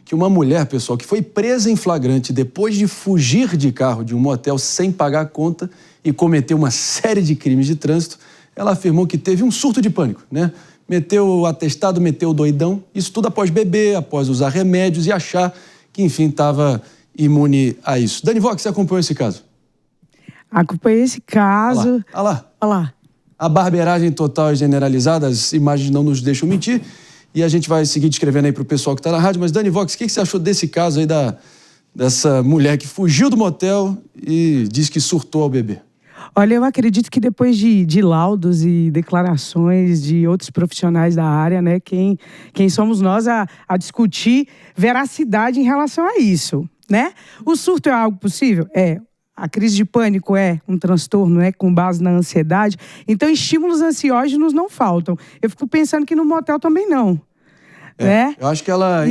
que uma mulher, pessoal, que foi presa em flagrante depois de fugir de carro de um motel sem pagar a conta e cometer uma série de crimes de trânsito, ela afirmou que teve um surto de pânico, né? Meteu o atestado, meteu o doidão, isso tudo após beber, após usar remédios e achar que, enfim, estava imune a isso. Dani Vox, você acompanhou esse caso? Acompanhei esse caso. Olha lá. Olha lá. A barbeiragem total e generalizada, as imagens não nos deixam mentir, e a gente vai seguir descrevendo aí para o pessoal que está na rádio. Mas, Dani Vox, o que você achou desse caso aí dessa mulher que fugiu do motel e disse que surtou ao bebê? Olha, eu acredito que depois de laudos e declarações de outros profissionais da área, né, quem somos nós a discutir veracidade em relação a isso, né? O surto é algo possível? É. A crise de pânico é um transtorno, né, com base na ansiedade. Então, estímulos ansiógenos não faltam. Eu fico pensando que no motel também não. Né? Eu acho que ela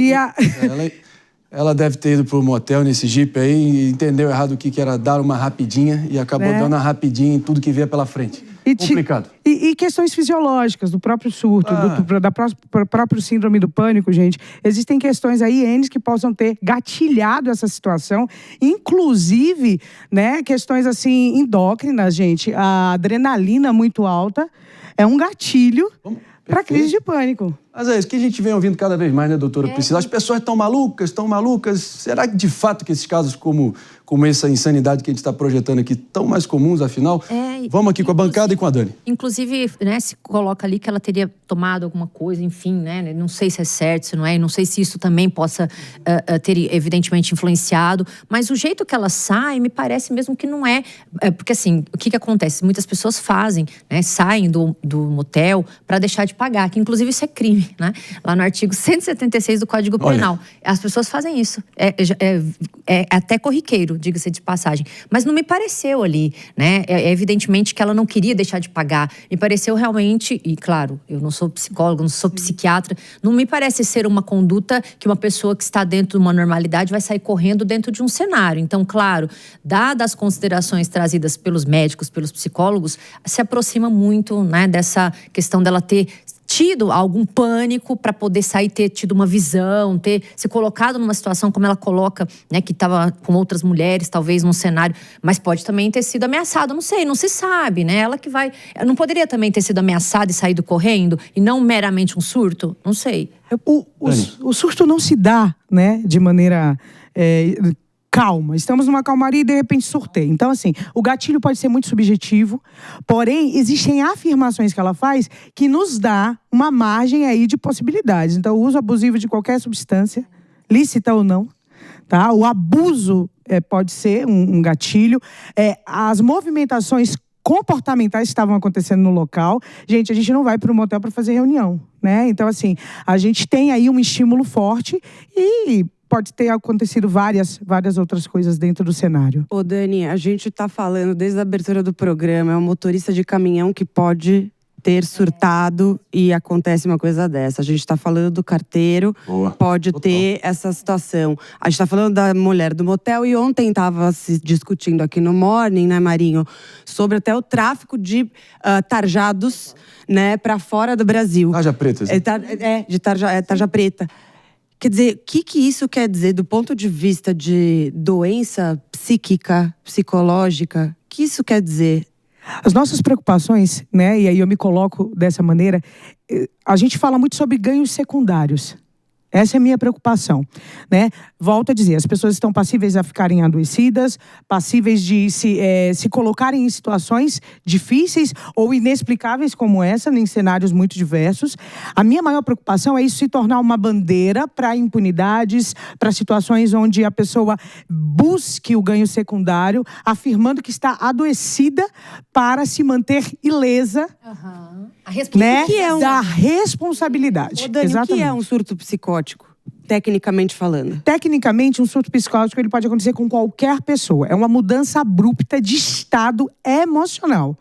deve ter ido pro motel nesse Jeep aí e entendeu errado o que era dar uma rapidinha e acabou dando uma rapidinha em tudo que vier pela frente. Complicado. E questões fisiológicas do próprio surto, da própria síndrome do pânico, gente. Existem questões aí, N, que possam ter gatilhado essa situação. Inclusive, né, questões assim endócrinas, gente. A adrenalina muito alta é um gatilho para crise de pânico. Mas é isso que a gente vem ouvindo cada vez mais, né, doutora Priscila? As pessoas estão malucas. Será que de fato que esses casos como essa insanidade que a gente está projetando aqui tão mais comuns, afinal? Vamos aqui com a bancada e com a Dani. Inclusive, né, se coloca ali que ela teria tomado alguma coisa, enfim, né? Não sei se é certo, se não é. Não sei se isso também possa ter, evidentemente, influenciado. Mas o jeito que ela sai, me parece mesmo que não é. Porque, assim, o que acontece? Muitas pessoas fazem, né? Saem do motel para deixar de pagar, que inclusive isso é crime, né? Lá no artigo 176 do Código Penal. As pessoas fazem isso. É até corriqueiro, diga-se de passagem. Mas não me pareceu ali, né? Evidentemente que ela não queria deixar de pagar. Me pareceu realmente, e claro, eu não sou psicóloga, não sou psiquiatra, não me parece ser uma conduta que uma pessoa que está dentro de uma normalidade vai sair correndo dentro de um cenário. Então, claro, dadas as considerações trazidas pelos médicos, pelos psicólogos, se aproxima muito, né, dessa questão dela ter tido algum pânico para poder sair, ter tido uma visão, ter se colocado numa situação como ela coloca, né, que estava com outras mulheres, talvez num cenário, mas pode também ter sido ameaçada, não sei, não se sabe, né? Ela que vai, não poderia também ter sido ameaçada e saído correndo e não meramente um surto? Não sei. O surto não se dá, né, de maneira calma. Estamos numa calmaria e de repente surtei. Então, assim, o gatilho pode ser muito subjetivo, porém, existem afirmações que ela faz que nos dá uma margem aí de possibilidades. Então, o uso abusivo de qualquer substância, lícita ou não, tá? O abuso pode ser um gatilho. As movimentações comportamentais que estavam acontecendo no local. Gente, a gente não vai para o motel para fazer reunião, né? Então, assim, a gente tem aí um estímulo forte e pode ter acontecido várias outras coisas dentro do cenário. Ô, Dani, a gente tá falando desde a abertura do programa, é um motorista de caminhão que pode ter surtado e acontece uma coisa dessa. A gente tá falando do carteiro, pode ter essa situação. A gente tá falando da mulher do motel e ontem tava se discutindo aqui no Morning, né, Marinho, sobre até o tráfico de tarjados, né, para fora do Brasil. Tarja preta. De tarja preta. Quer dizer, o que isso quer dizer do ponto de vista de doença psíquica, psicológica? O que isso quer dizer? As nossas preocupações, né, e aí eu me coloco dessa maneira, a gente fala muito sobre ganhos secundários. Essa é a minha preocupação, né? Volto a dizer, as pessoas estão passíveis a ficarem adoecidas, passíveis de se colocarem em situações difíceis ou inexplicáveis como essa, em cenários muito diversos. A minha maior preocupação é isso se tornar uma bandeira para impunidades, para situações onde a pessoa busque o ganho secundário, afirmando que está adoecida para se manter ilesa. A responsabilidade. Né? Da responsabilidade. Ô, Dani, exatamente. o que é um surto psicótico, tecnicamente falando? Tecnicamente, um surto psicótico ele pode acontecer com qualquer pessoa. É uma mudança abrupta de estado emocional.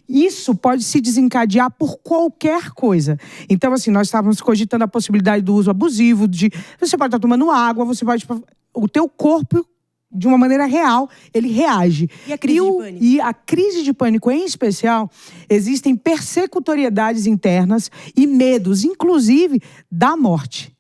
Isso pode se desencadear por qualquer coisa. Então, assim, nós estávamos cogitando a possibilidade do uso abusivo, você pode estar tomando água, o teu corpo, de uma maneira real, ele reage. E a crise de pânico? E a crise de pânico, em especial, existem persecutoriedades internas e medos, inclusive, da morte.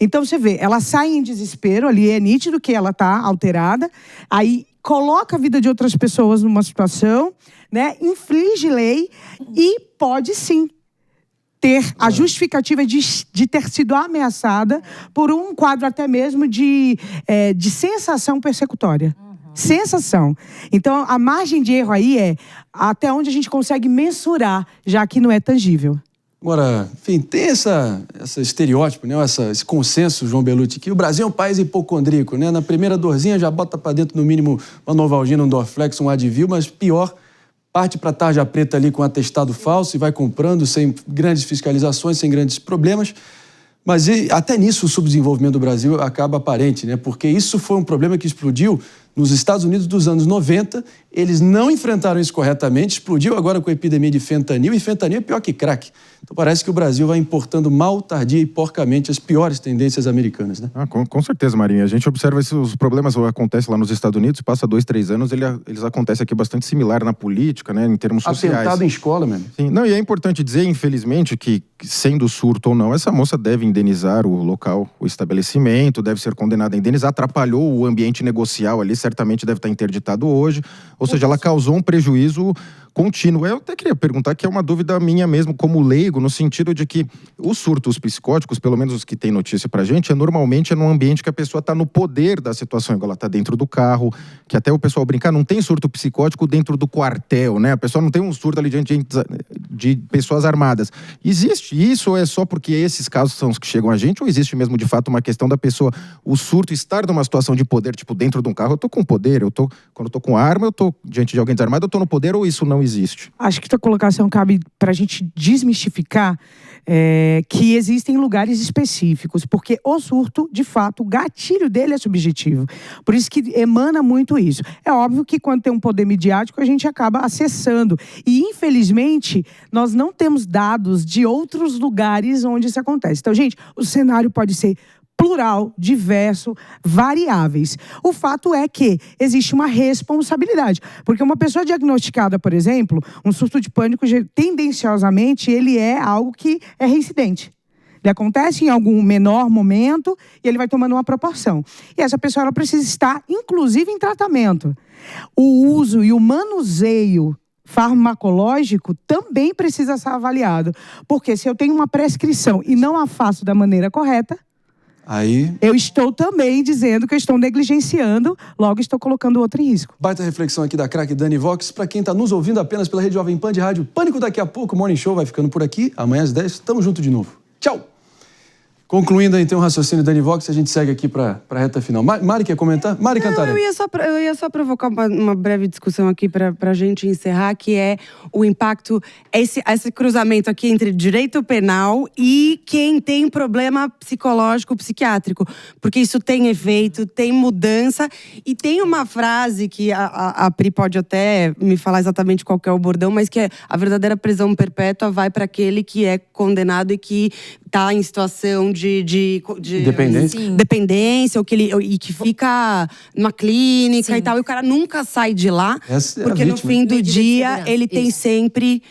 Então você vê, ela sai em desespero, ali é nítido que ela está alterada, aí coloca a vida de outras pessoas numa situação, né? Inflige lei e pode sim ter a justificativa de ter sido ameaçada por um quadro até mesmo de sensação persecutória. Sensação. Então, a margem de erro aí é até onde a gente consegue mensurar, já que não é tangível. Agora, enfim, tem esse estereótipo, né? Esse consenso, João Belutti, que o Brasil é um país hipocondríaco, né? Na primeira dorzinha já bota para dentro, no mínimo, uma Novalgina, um Dorflex, um Advil, mas pior, parte para a tarja preta ali com atestado falso e vai comprando sem grandes fiscalizações, sem grandes problemas. Mas até nisso o subdesenvolvimento do Brasil acaba aparente, né? Porque isso foi um problema que explodiu nos Estados Unidos dos anos 90. Eles não enfrentaram isso corretamente, explodiu agora com a epidemia de fentanil, e fentanil é pior que crack. Então parece que o Brasil vai importando mal, tardia e porcamente as piores tendências americanas, né? Com certeza, Marinha. A gente observa os problemas acontecem lá nos Estados Unidos, passa 2, 3 anos, eles acontecem aqui bastante similar na política, né, em termos sociais. Atentado em escola mesmo. Sim, não, e é importante dizer, infelizmente, que sendo surto ou não, essa moça deve indenizar o local, o estabelecimento, deve ser condenada a indenizar, atrapalhou o ambiente negocial ali, certamente deve estar interditado hoje, ou seja, ela causou um prejuízo contínuo. Eu até queria perguntar, que é uma dúvida minha mesmo, como leigo, no sentido de que os surtos psicóticos, pelo menos os que tem notícia pra gente, normalmente é num ambiente que a pessoa tá no poder da situação, igual ela tá dentro do carro, que até o pessoal brincar, não tem surto psicótico dentro do quartel, né? A pessoa não tem um surto ali diante de pessoas armadas. Existe isso ou é só porque esses casos são os que chegam a gente, ou existe mesmo de fato uma questão da pessoa, o surto estar numa situação de poder, tipo dentro de um carro, eu tô com poder, quando eu tô com arma, eu tô diante de alguém desarmado, eu tô no poder, ou isso não existe? Acho que tua colocação cabe para a gente desmistificar que existem lugares específicos, porque o surto, de fato, o gatilho dele é subjetivo. Por isso que emana muito isso. É óbvio que quando tem um poder midiático, a gente acaba acessando. E, infelizmente, nós não temos dados de outros lugares onde isso acontece. Então, gente, o cenário pode ser plural, diverso, variáveis. O fato é que existe uma responsabilidade. Porque uma pessoa diagnosticada, por exemplo, um surto de pânico, tendenciosamente, ele é algo que é reincidente. Ele acontece em algum menor momento e ele vai tomando uma proporção. E essa pessoa ela precisa estar, inclusive, em tratamento. O uso e o manuseio farmacológico também precisa ser avaliado. Porque se eu tenho uma prescrição e não a faço da maneira correta, aí eu estou também dizendo que eu estou negligenciando, logo estou colocando outro em risco. Baita reflexão aqui da craque Dani Vox. Para quem está nos ouvindo apenas pela Rede Jovem Pan de Rádio Pânico, daqui a pouco o Morning Show vai ficando por aqui. Amanhã às 10, tamo junto de novo. Tchau! Concluindo então o raciocínio da Dani Vox, a gente segue aqui para a reta final. Mari quer comentar? Mari Cantarelli. Eu ia só provocar uma breve discussão aqui para a gente encerrar, que é o impacto, esse cruzamento aqui entre direito penal e quem tem problema psicológico, psiquiátrico. Porque isso tem efeito, tem mudança. E tem uma frase que a Pri pode até me falar exatamente qual que é o bordão, mas que é: a verdadeira prisão perpétua vai para aquele que é condenado e que está em situação de dependência, ou que fica numa clínica. Sim. E tal, e o cara nunca sai de lá, porque no fim do dia ele tem sempre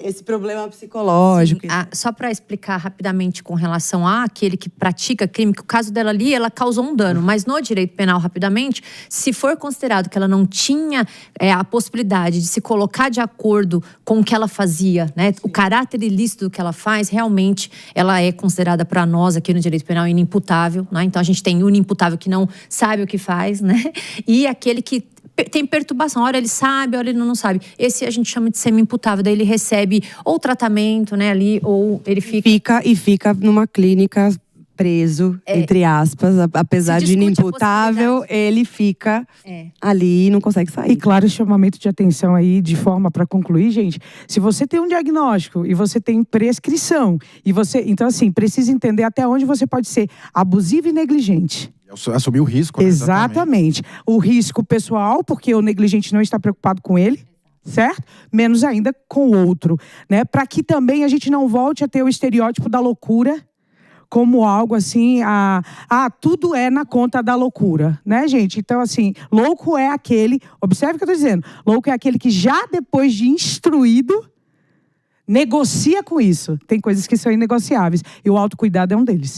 esse problema psicológico. Só para explicar rapidamente com relação àquele que pratica crime, que o caso dela ali, ela causou um dano, mas no direito penal, rapidamente, se for considerado que ela não tinha a possibilidade de se colocar de acordo com o que ela fazia, né, o caráter ilícito do que ela faz, realmente ela é considerada para nós aqui no direito penal inimputável, né? Então a gente tem o inimputável que não sabe o que faz, né? E aquele que tem perturbação, hora ele sabe, hora ele não sabe. Esse a gente chama de semi-imputável, daí ele recebe ou tratamento, né, ali, ou ele fica numa clínica preso, entre aspas, apesar de inimputável, ele fica ali e não consegue sair. E claro, chamamento de atenção aí, de forma para concluir, gente, se você tem um diagnóstico e você tem prescrição, então assim, precisa entender até onde você pode ser abusivo e negligente. Assumir o risco. Né? Exatamente. O risco pessoal, porque o negligente não está preocupado com ele, certo? Menos ainda com o outro, né? Para que também a gente não volte a ter o estereótipo da loucura como algo assim, tudo é na conta da loucura, né, gente? Então, assim, louco é aquele, observe o que eu estou dizendo, louco é aquele que já depois de instruído, negocia com isso. Tem coisas que são inegociáveis, e o autocuidado é um deles.